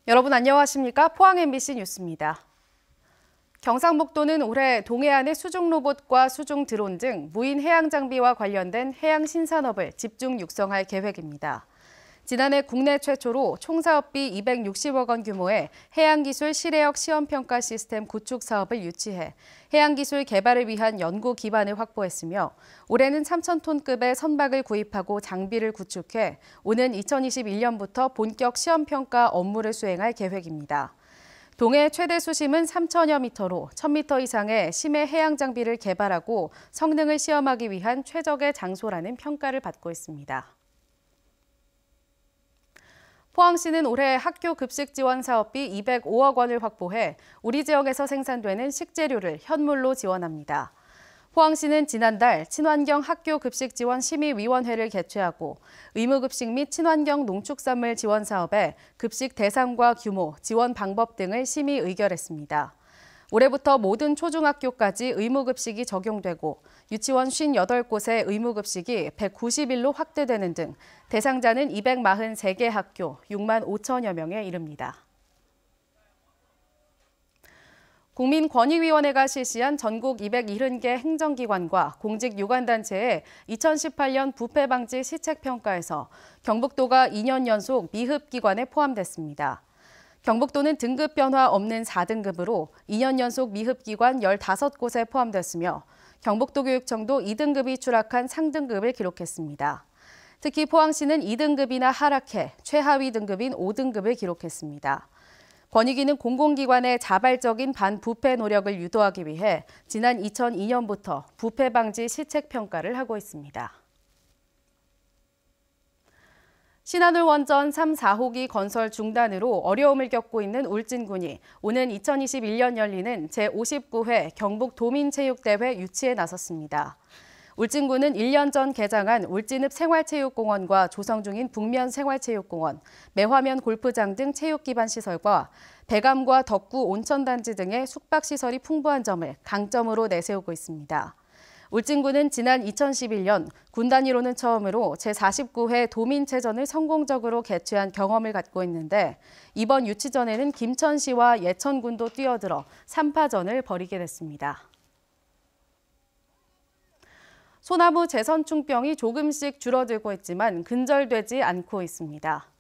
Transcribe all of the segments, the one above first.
여러분 안녕하십니까? 포항 MBC 뉴스입니다. 경상북도는 올해 동해안의 수중 로봇과 수중 드론 등 무인 해양 장비와 관련된 해양 신산업을 집중 육성할 계획입니다. 지난해 국내 최초로 총 사업비 260억 원 규모의 해양기술 실외역 시험평가 시스템 구축 사업을 유치해 해양기술 개발을 위한 연구 기반을 확보했으며 올해는 3,000톤급의 선박을 구입하고 장비를 구축해 오는 2021년부터 본격 시험평가 업무를 수행할 계획입니다. 동해 최대 수심은 3,000여 미터로 1,000미터 이상의 심해 해양 장비를 개발하고 성능을 시험하기 위한 최적의 장소라는 평가를 받고 있습니다. 포항시는 올해 학교 급식 지원 사업비 205억 원을 확보해 우리 지역에서 생산되는 식재료를 현물로 지원합니다. 포항시는 지난달 친환경 학교 급식 지원 심의위원회를 개최하고 의무급식 및 친환경 농축산물 지원 사업의 급식 대상과 규모, 지원 방법 등을 심의 의결했습니다. 올해부터 모든 초중학교까지 의무급식이 적용되고 유치원 58곳의 의무급식이 190일로 확대되는 등 대상자는 243개 학교 6만 5천여 명에 이릅니다. 국민권익위원회가 실시한 전국 270개 행정기관과 공직유관단체의 2018년 부패방지 시책평가에서 경북도가 2년 연속 미흡기관에 포함됐습니다. 경북도는 등급 변화 없는 4등급으로 2년 연속 미흡기관 15곳에 포함됐으며 경북도교육청도 2등급이 추락한 상등급을 기록했습니다. 특히 포항시는 2등급이나 하락해 최하위 등급인 5등급을 기록했습니다. 권익위는 공공기관의 자발적인 반부패 노력을 유도하기 위해 지난 2002년부터 부패 방지 시책평가를 하고 있습니다. 신한울 원전 3, 4호기 건설 중단으로 어려움을 겪고 있는 울진군이 오는 2021년 열리는 제59회 경북도민체육대회 유치에 나섰습니다. 울진군은 1년 전 개장한 울진읍 생활체육공원과 조성 중인 북면 생활체육공원, 매화면 골프장 등 체육 기반 시설과 배감과 덕구 온천단지 등의 숙박시설이 풍부한 점을 강점으로 내세우고 있습니다. 울진군은 지난 2011년 군 단위로는 처음으로 제49회 도민체전을 성공적으로 개최한 경험을 갖고 있는데 이번 유치전에는 김천시와 예천군도 뛰어들어 3파전을 벌이게 됐습니다. 소나무 재선충병이 조금씩 줄어들고 있지만 근절되지 않고 있습니다.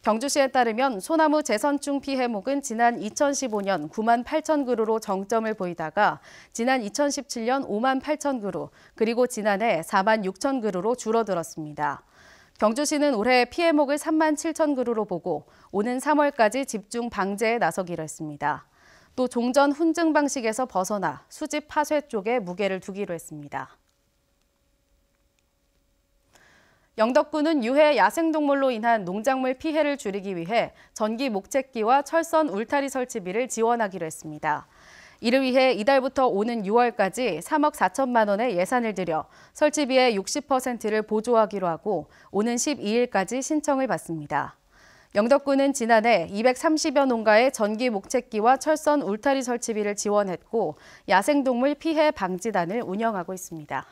경주시에 따르면 소나무 재선충 피해목은 지난 2015년 9만 8천 그루로 정점을 보이다가 지난 2017년 5만 8천 그루, 그리고 지난해 4만 6천 그루로 줄어들었습니다. 경주시는 올해 피해목을 3만 7천 그루로 보고 오는 3월까지 집중 방제에 나서기로 했습니다. 또 종전 훈증 방식에서 벗어나 수집 파쇄 쪽에 무게를 두기로 했습니다. 영덕군은 유해 야생동물로 인한 농작물 피해를 줄이기 위해 전기 목채기와 철선 울타리 설치비를 지원하기로 했습니다. 이를 위해 이달부터 오는 6월까지 3억 4천만 원의 예산을 들여 설치비의 60%를 보조하기로 하고 오는 12일까지 신청을 받습니다. 영덕군은 지난해 230여 농가에 전기 목채기와 철선 울타리 설치비를 지원했고 야생동물 피해 방지단을 운영하고 있습니다.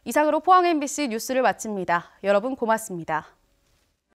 이상으로 포항 MBC 뉴스를 마칩니다. 여러분 고맙습니다.